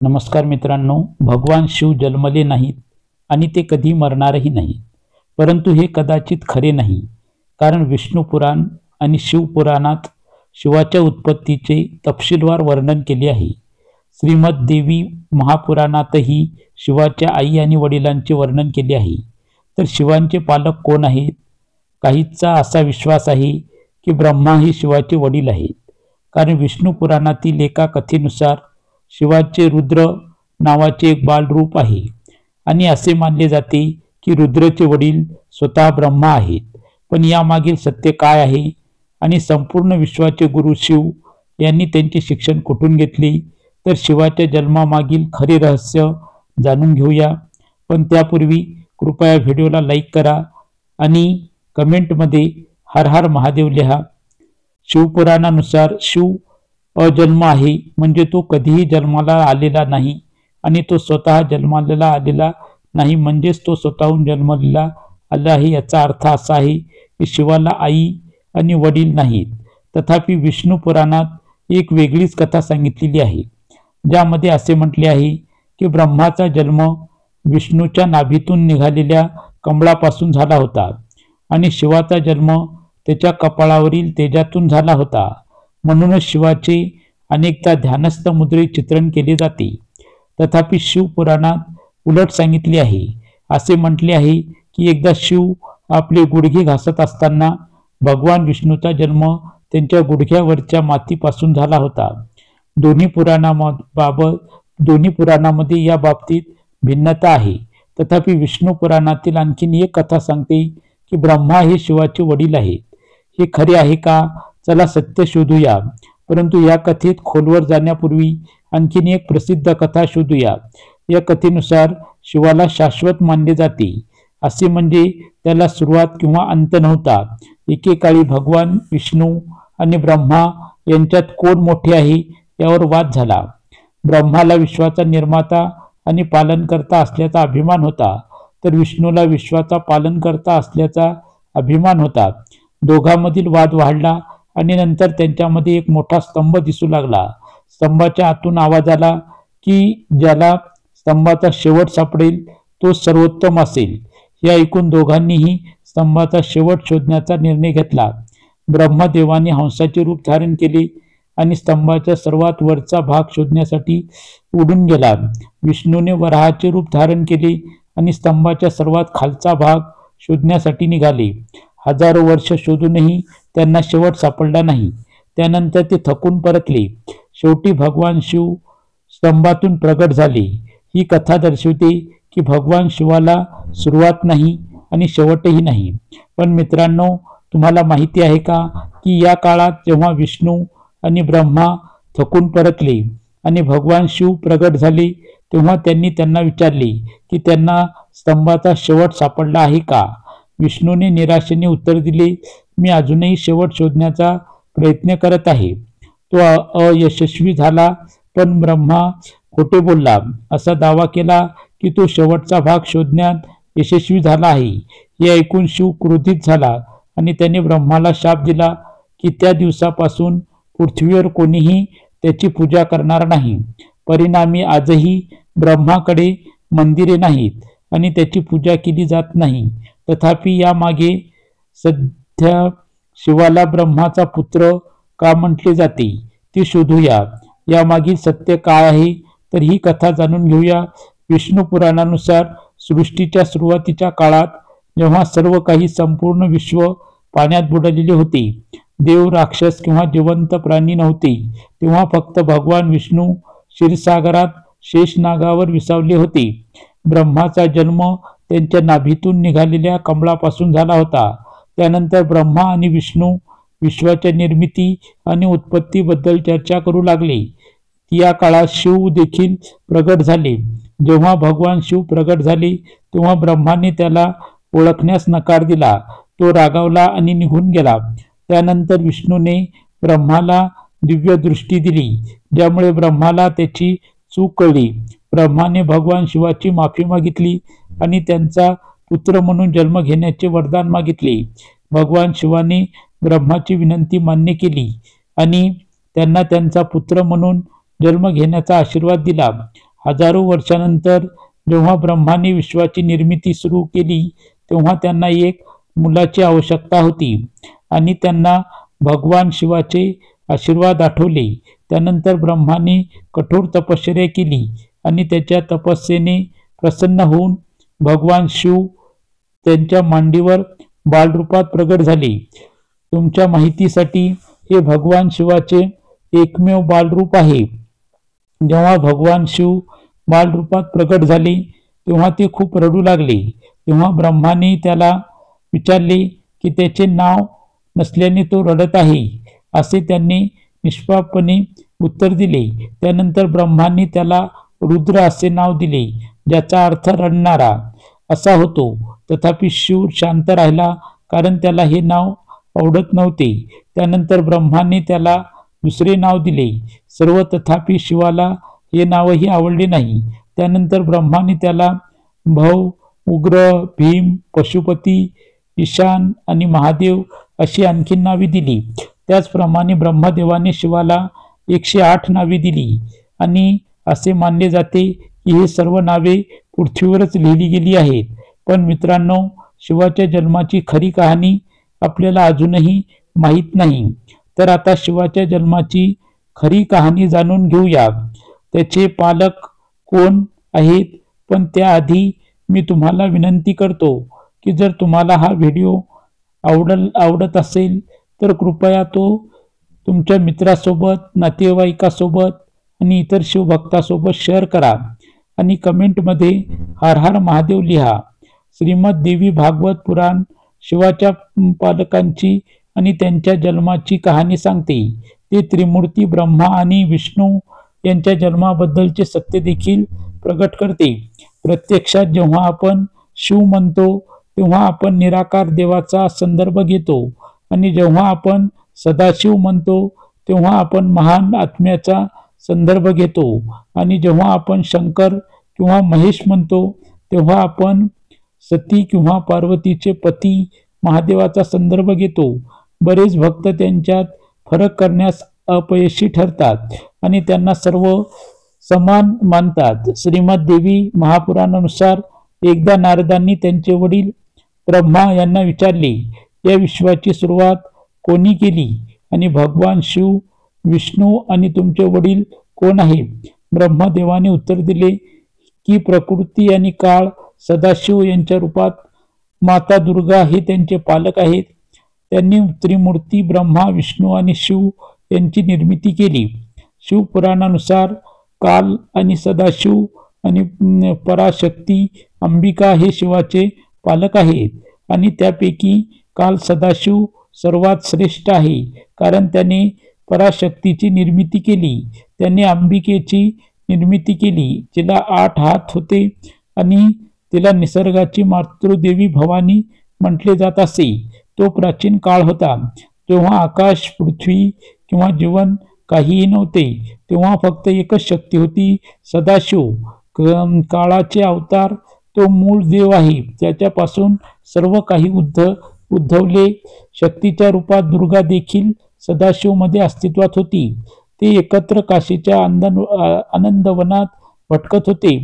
नमस्कार मित्रांनो, भगवान शिव जन्मले नाहीत आणि ते कधी मरणारही नाहीत. परंतु हे कदाचित खरे नाही, कारण विष्णू पुराण आणि शिवपुराणात शिवाच्या उत्पत्तीचे तपशीलवार वर्णन केले आहे. श्रीमद देवी महापुराणातही शिवाच्या आई आणि वडिलांचे वर्णन केले आहे. तर शिवांचे पालक कोण आहेत? काहींचा असा विश्वास आहे की ब्रह्मा हे शिवाचे वडील आहेत, कारण विष्णू पुराणातील एका कथेनुसार शिवाचे रुद्र नावाचे एक बालरूप आहे आणि असे मानले जाते की रुद्रचे वडील स्वतः ब्रह्मा आहेत. पण यामागील सत्य काय आहे आणि संपूर्ण विश्वाचे गुरु शिव यांनी त्यांचे शिक्षण कुठून घेतले? तर शिवाच्या जन्मामागील खरे रहस्य जाणून घेऊया. पण त्यापूर्वी कृपया व्हिडिओला लाईक करा आणि कमेंटमध्ये हर हर महादेव लिहा. शिवपुराणानुसार शिव अजन्म आहे, म्हणजे तो कधीही जन्माला आलेला नाही आणि तो स्वतः जन्माला आलेला नाही, म्हणजेच तो स्वतःहून जन्मलेला आला आहे. याचा अर्थ असा आहे की शिवाला आई आणि वडील नाहीत. तथापि विष्णू पुराणात एक वेगळीच कथा सांगितलेली आहे, ज्यामध्ये असे म्हटले आहे की ब्रह्माचा जन्म विष्णूच्या नाभीतून निघालेल्या कमळापासून झाला होता आणि शिवाचा जन्म त्याच्या कपाळावरील तेजातून झाला होता. म्हणूनच शिवाचे अनेकदा ध्यानस्थ मुद्रेत चित्रण केले जाते. तथापि शिवपुराणात उलट सांगितले आहे. असे म्हटले आहे की एकदा शिव आपले गुडघे घासत असताना भगवान विष्णूचा जन्म त्यांच्या गुडघ्यावरच्या मातीपासून झाला होता. दोन्ही पुराणामध्ये या बाबतीत भिन्नता आहे. तथापि विष्णू पुराणातील आणखीन एक कथा सांगते की ब्रह्मा हे शिवाचे वडील आहेत. हे खरे आहे का? चला सत्य शोधूया. परंतु या कथेत खोलवर जाण्यापूर्वी आणखीन एक प्रसिद्ध कथा शोधूया. या कथेनुसार शिवाला शाश्वत मानले जाते, असे म्हणजे त्याला सुरुवात किंवा अंत नव्हता. एकेकाळी भगवान विष्णू आणि ब्रह्मा यांच्यात कोण मोठे आहे यावर वाद झाला. ब्रह्माला विश्वाचा निर्माता आणि पालनकर्ता असल्याचा अभिमान होता, तर विष्णूला विश्वाचा पालनकर्ता असल्याचा अभिमान होता. दोघांमधील वाद वाढला आणि नंतर त्यांच्यामध्ये एक मोठा स्तंभ दिसू लागला. स्तंभाच्या आतून आवाज आला की ज्याला स्तंभाचा शेवट सापडेल तो सर्वोत्तम असेल. हे ऐकून दोघांनीही स्तंभाचा शेवट शोधण्याचा निर्णय घेतला. ब्रह्मदेवाने हंसाचे रूप धारण केले आणि स्तंभाचा सर्वात वरचा भाग शोधण्यासाठी उडून गेला. विष्णूने वराहाचे रूप धारण केले आणि स्तंभाचा सर्वात खालचा भाग शोधण्यासाठी निघाले. हजारो वर्ष शोधूनही त्यांना शेवट सापडला नाही. त्यानंतर ते थकून परतले. शेवटी भगवान शिव स्तंभातून प्रगट झाले. ही कथा दर्शवते की भगवान शिवाला सुरुवात नाही आणि शेवटही नाही. पण मित्रांनो, तुम्हाला माहिती आहे का की या काळात जेव्हा विष्णू आणि ब्रह्मा थकून परतले आणि भगवान शिव प्रगट झाले, तेव्हा त्यांनी त्यांना विचारले की त्यांना स्तंभाचा शेवट सापडला आहे का? विष्णूने निराशेने उत्तर दिले, मी अजूनही शेवट शोधण्याचा प्रयत्न करत आहे. तो अयशस्वी झाला. पण ब्रह्मा खोटे बोलला, असा दावा केला की तो शेवटचा भाग शोधण्यात यशस्वी झाला आहे. हे ऐकून शिव क्रोधित झाला आणि त्याने ब्रह्माला शाप दिला की त्या दिवसापासून पृथ्वीवर कोणीही त्याची पूजा करणार नाही. परिणामी आजही ब्रह्माकडे मंदिरे नाहीत आणि त्याची पूजा केली जात नाही. तथापि यामागे सध्या शिवाला ब्रह्माचा पुत्र का म्हटले जाते ते शोधूया. यामागील सत्य काय आहे? तर ही कथा जाणून घेऊया. विष्णू पुराणानुसार सृष्टीच्या सुरुवातीच्या काळात जेव्हा सर्व काही संपूर्ण विश्व पाण्यात बुडलेले होते, देव, राक्षस किंवा जिवंत प्राणी नव्हते, तेव्हा फक्त भगवान विष्णू क्षीरसागरात शेषनागावर विसावले होते. ब्रह्माचा जन्म त्यांच्या नाभीतून निघालेल्या कमळापासून झाला होता. त्यानंतर ब्रह्मा आणि विष्णू विश्वाच्या निर्मिती आणि उत्पत्तीबद्दल चर्चा करू लागले. या काळात शिव देखील प्रगट झाले. जेव्हा भगवान शिव प्रगट झाले तेव्हा ब्रह्माने त्याला ओळखण्यास नकार दिला. तो रागावला आणि निघून गेला. त्यानंतर विष्णूने ब्रह्माला दिव्य दृष्टी दिली, ज्यामुळे ब्रह्माला त्याची चूक कळली. ब्रह्माने भगवान शिवाची माफी मागितली आणि त्यांचा पुत्र म्हणून जन्म घेण्याचे वरदान मागितले. भगवान शिवाने ब्रह्माची विनंती मान्य केली आणि त्यांना त्यांचा पुत्र म्हणून जन्म घेण्याचा आशीर्वाद दिला. हजारो वर्षानंतर जेव्हा ब्रह्माने विश्वाची निर्मिती सुरू केली तेव्हा त्यांना एक मुलाची आवश्यकता होती आणि त्यांना भगवान शिवाचे आशीर्वाद आठवले। त्यानंतर ब्रह्माने कठोर तपश्चर्या केली आणि त्याच्या तपस्येने प्रसन्न होऊन भगवान शिव त्यांच्या मांडीवर बालरूपात प्रगट झाले। तुमच्या माहितीसाठी हे भगवान शिवाचे एकमेव बालरूप आहे। जेव्हा भगवान शिव बालरूपात प्रगट झाले तेव्हा ते खूप रडू लागले। तेव्हा ब्रह्माने त्याला विचारले की त्याचे नाव नसल्याने तो रडत आहे, असे त्यांनी निष्पापपणे उत्तर दिले। त्यानंतर ब्रह्माने त्याला रुद्र असे नाव दिले, ज्याचा अर्थ रडणारा असा होतो। तथापि शिव शांत राहिला, कारण त्याला हे नाव आवडत नव्हते। त्यानंतर ब्रह्माने त्याला दुसरे नाव दिले सर्व, तथापि शिवाला हे नावही आवडले नाही। त्यानंतर ब्रह्माने त्याला भव, उग्र, भीम, पशुपती, ईशान आणि महादेव अशी आणखी नावे दिली। त्याचप्रमाणे ब्रह्मदेवाने शिवाला 108 नावे दिली आणि असे मानले जाते की हे सर्व नावे पृथ्वीवरच लिहिली गेली आहेत। पण मित्रांनो, शिवाच्या जन्माची खरी कहाणी आपल्याला अजूनही माहीत नाही। तर आता शिवाच्या जन्माची खरी कहाणी जाणून घेऊया, त्याचे पालक कोण आहेत। पण त्याआधी मी तुम्हाला विनंती करतो की जर तुम्हाला हा व्हिडिओ आवडत असेल तर कृपया तो तुमच्या मित्रासोबत, नातेवाईकासोबत आणि इतर शिवभक्तासोबत शेअर करा आणि कमेंटमध्ये हर हर महादेव लिहा। श्रीमद देवी भागवत पुराण शिवाच्या पालकांची आणि त्यांच्या जन्माची कहाणी सांगते। ते त्रिमूर्ती ब्रह्मा आणि विष्णू यांच्या जन्माबद्दलचे सत्य देखील प्रकट करते। प्रत्यक्षात जेव्हा आपण शिव म्हणतो तेव्हा आपण निराकार देवाचा संदर्भ घेतो आणि जेव्हा आपण सदाशिव म्हणतो तेव्हा आपण महान आत्म्याचा संदर्भ घेतो आणि जेव्हा आपण शंकर किंवा महेश म्हणतो तेव्हा आपण सती किंवा पार्वतीचे पती महादेवाचा संदर्भ घेतो। बरेच भक्त त्यांच्यात फरक करण्यास अपयशी ठरतात आणि त्यांना सर्व समान मानतात। श्रीमद देवी महापुराणानुसार एकदा नारदांनी त्यांचे वडील ब्रह्मा यांना विचारले, या विश्वाची सुरुवात कोणी केली आणि भगवान शिव, विष्णू आणि तुमचे वडील कोण आहे? ब्रह्मदेवाने उत्तर दिले की प्रकृती आणि काळ सदाशिव यांच्या रूपात माता दुर्गा हे त्यांचे पालक आहेत। त्यांनी त्रिमूर्ती ब्रह्मा, विष्णू आणि शिव यांची निर्मिती केली। शिवपुराणानुसार काल आणि सदाशिव आणि पराशक्ती अंबिका हे शिवाचे पालक आहेत आणि त्यापैकी काल सदाशिव सर्वात श्रेष्ठ आहे, कारण त्याने पराशक्तीची निर्मिती केली। त्याने अंबिकेची निर्मिती केली, जिला 8 हात होते आणि तिला निसर्गाची मातृदेवी भवानी म्हटले जात असे। तो प्राचीन काळ होता, जेव्हा आकाश, पृथ्वी किंवा जीवन काहीही नव्हते। तेव्हा फक्त एकच शक्ती होती, सदाशिव। काळाचे अवतार तो मूळ देव आहे, त्याच्यापासून सर्व काही उद्भवले। शक्तीच्या रूपात दुर्गा देखील सदाशिव मध्ये अस्तित्वात होती। ते एकत्र काशीच्या आनंदवनात भटकत होते।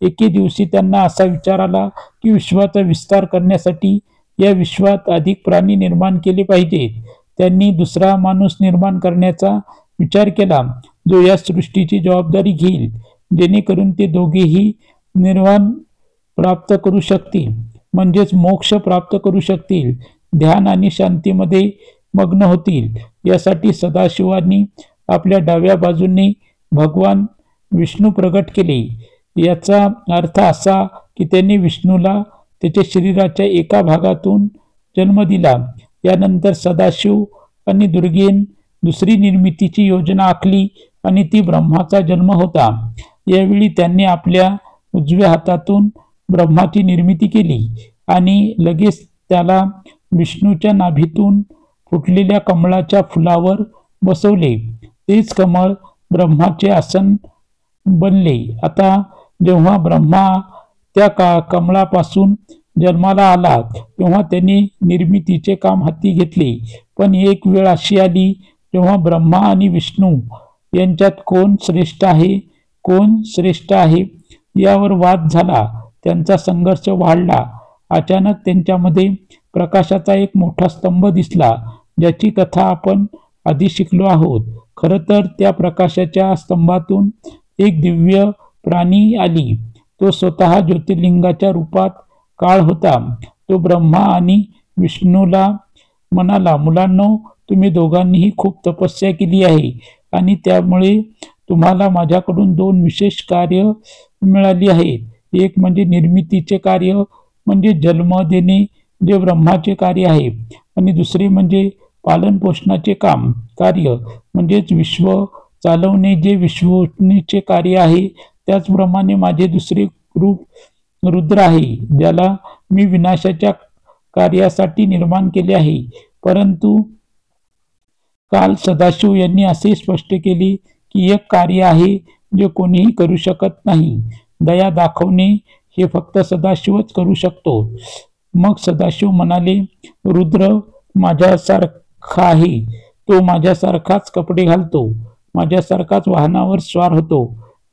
एके दिवशी त्यांना असा विचार आला की विश्वाचा विस्तार करण्यासाठी या विश्वात अधिक प्राणी निर्माण केले पाहिजेत। त्यांनी दुसरा माणूस निर्माण करण्याचा विचार केला, जो या सृष्टीची जबाबदारी घेईल, जेणेकरून ते दोघेही निर्वाण प्राप्त करू शकतील, म्हणजेच मोक्ष प्राप्त करू शकतील, ध्यान आणि शांतीमध्ये मग्न होतील। यासाठी सदाशिवांनी आपल्या डाव्या बाजूने भगवान विष्णू प्रकट केले। याचा अर्थ असा की त्यांनी विष्णूला त्याच्या शरीराच्या एका भागातून जन्म दिला। यानंतर सदाशिव आणि दुर्गेन दुसरी निर्मितीची योजना आखली आणि ती ब्रह्माचा जन्म होता। यावेळी त्यांनी आपल्या उजव्या हातातून ब्रह्माची निर्मिती केली आणि लगेच त्याला विष्णूच्या नाभीतून फुटलेल्या कमळाच्या फुलावर बसवले। तेच कमळ ब्रह्माचे आसन बनले। आता जेव्हा ब्रह्मा त्या कमळापासून जन्माला आला तेव्हा त्यांनी निर्मितीचे काम हाती घेतले। पण एक वेळ अशी आली जेव्हा ब्रह्मा आणि विष्णू यांच्यात कोण श्रेष्ठ आहे, कोण श्रेष्ठ आहे यावर वाद झाला. त्यांचा संघर्ष वाढला. अचानक त्यांच्यामध्ये प्रकाशाचा एक मोठा स्तंभ दिसला, ज्याची कथा आपण आधी शिकलो आहोत. खरं तर त्या प्रकाशाच्या स्तंभातून एक दिव्य प्राणी आली. तो स्वतः ज्योतिर्लिंगाच्या रूपात काळ होता. तो ब्रह्मा आणि विष्णूला म्हणाला, मुलांनो, तुम्ही दोघांनीही खूप तपस्या केली आहे आणि त्यामुळे तुम्हाला माझ्याकडून 2 विशेष कार्य मिळाली आहेत. एक म्हणजे निर्मितीचे कार्य, म्हणजे जन्म देणे, जे ब्रह्माचे कार्य आहे, आणि दुसरे म्हणजे पालन पोषणाचे कार्य, म्हणजेच विश्व चालवणे, जे विष्णूचे कार्य आहे. त्याचप्रमाणे माझे दुसरे रूप रुद्र आहे, ज्याला मी विनाशाच्या कार्यासाठी निर्माण केले आहे. परंतु काल सदाशिव यांनी असे स्पष्ट केले की एक कार्य आहे जे कोणीही करू शकत नाही. दया दाखवणे हे फक्त सदाशिवच करू शकतो. मग सदाशिव म्हणाले, रुद्र माझ्यासारखा आहे. तो माझ्यासारखाच कपडे घालतो, माझ्यासारखाच वाहनावर स्वार होतो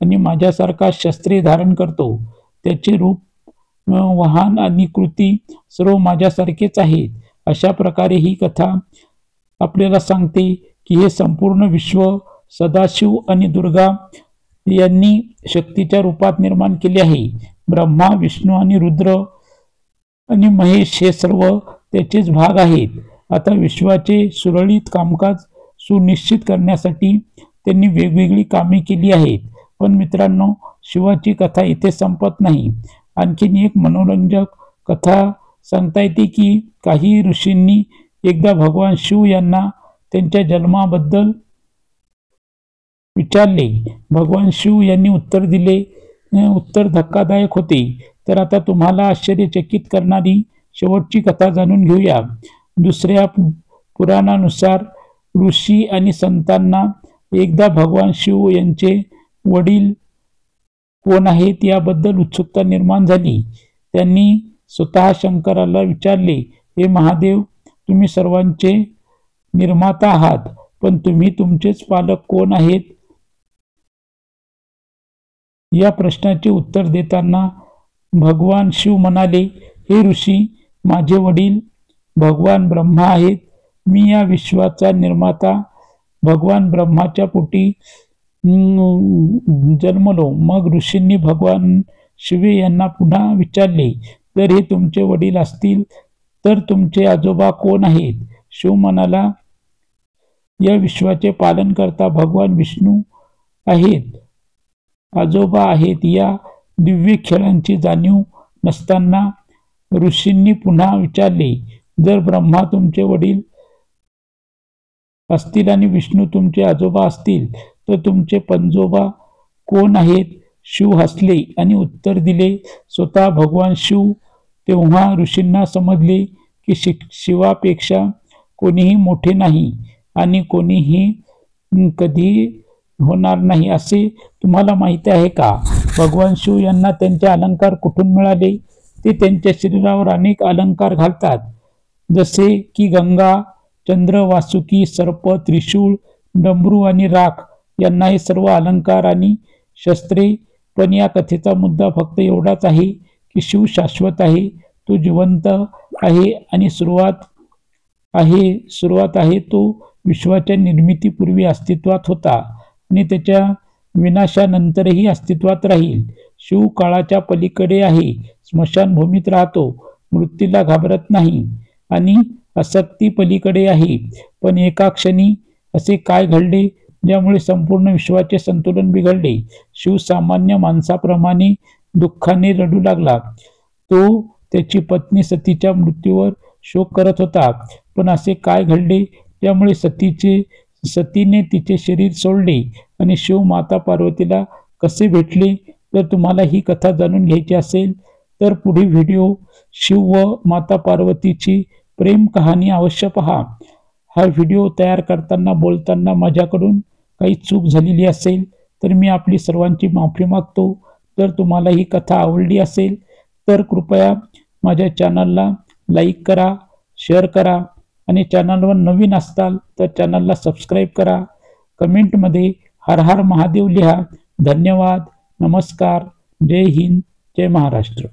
आणि माझ्यासारखा शस्त्रे धारण करतो. त्याचे रूप, वाहन आणि कृती सर्व माझ्यासारखेच आहेत. अशा प्रकारे ही कथा आपल्याला सांगते की हे संपूर्ण विश्व सदाशिव आणि दुर्गा यांनी शक्तीच्या रूपात निर्माण केले आहे. ब्रह्मा, विष्णू आणि रुद्र आणि महेश हे सर्व त्याचेच भाग आहेत. आता विश्वाचे सुरळीत कामकाज सुनिश्चित करण्यासाठी त्यांनी वेगवेगळी कामे केली आहेत. पण मित्रांनो, शिवाची कथा इथे संपत नाही. आणखीन एक मनोरंजक कथा सांगता येते की काही ऋषींनी एकदा भगवान शिव यांना त्यांच्या जन्माबद्दल विचारले. भगवान शिव यांनी उत्तर दिले. उत्तर धक्कादायक होते. तर आता तुम्हाला आश्चर्यचकित करणारी शेवटची कथा जाणून घेऊया. दुसऱ्या पुराणानुसार ऋषी आणि संतांना एकदा भगवान शिव यांचे वडील कोण आहेत याबद्दल उत्सुकता निर्माण झाली. त्यांनी स्वतः शंकराला विचारले, हे महादेव, तुम्ही सर्वांचे निर्माता आहात, पण तुम्ही तुमचेच पालक कोण आहेत? या प्रश्नाचे उत्तर देताना भगवान शिव म्हणाले, हे ऋषी, माझे वडील भगवान ब्रह्मा आहेत. मी या विश्वाचा निर्माता भगवान ब्रह्माच्या पोटी जन्मलो. मग ऋषींनी भगवान शिवे यांना पुन्हा विचारले, जर हे तुमचे वडील असतील तर तुमचे आजोबा कोण आहेत? शिव म्हणाला, या विश्वाचे पालन करता भगवान विष्णू आहेत. आजोबा आहेत. या दिव्य खेळांची जाणीव नसताना ऋषींनी पुन्हा विचारले, जर ब्रह्मा तुमचे वडील असतील आणि विष्णू तुमचे आजोबा असतील तर तुमचे पणजोबा कोण आहेत? शिव हसले आणि उत्तर दिले, स्वतः भगवान शिव. तेव्हा ऋषींना समजले की शिवापेक्षा कोणीही मोठे नाही आणि कोणीही कधी होणार नाही. असे तुम्हाला माहिती आहे का? भगवान शिव यांना त्यांचे अलंकार कुठून मिळाले? ते त्यांच्या शरीरावर अनेक अलंकार घालतात, जसे की गंगा, चंद्र, वासुकी, सर्प, त्रिशूळ, डमरू आणि राख यांना हे सर्व अलंकार आणि शस्त्रे. पण या कथेचा मुद्दा फक्त एवढाच आहे की शिव शाश्वत आहे, तो जिवंत आहे आणि सुरुवात आहे. तो विश्वाच्या निर्मितीपूर्वी अस्तित्वात होता आणि त्याच्या विनाशानंतरही अस्तित्वात राहील. शिव काळाच्या पलीकडे आहे, स्मशानभूमीत राहतो, मृत्यूला घाबरत नाही आणि आसक्ती पलीकडे आहे. पण एका क्षणी असे काय घडले ज्यामुळे संपूर्ण विश्वाचे संतुलन बिघडले? शिव सामान्य माणसाप्रमाणे दुःखाने रडू लागला. तो त्याची पत्नी सतीच्या मृत्यूवर शोक करत होता. पण असे काय घडले ज्यामुळे सतीने तिचे शरीर सोडले आणि शिव माता पार्वतीला कसे भेटले? जर तुम्हाला ही कथा जाणून घ्यायची असेल तर पुढील व्हिडिओ शिव व माता पार्वतीची प्रेम कहाणी अवश्य पहा. हा व्हिडिओ तयार करताना बोलताना माझ्याकडून काही चूक झालेली असेल तर मी आपली सर्वांची माफी मागतो. जर तुम्हाला ही कथा आवडली असेल तर कृपया माझ्या चॅनलला लाईक करा, शेअर करा आणि चॅनलवर नवीन असताल तर चॅनलला सबस्क्राईब करा. कमेंटमध्ये हर हर महादेव लिहा धन्यवाद. नमस्कार. जय हिंद. जय महाराष्ट्र.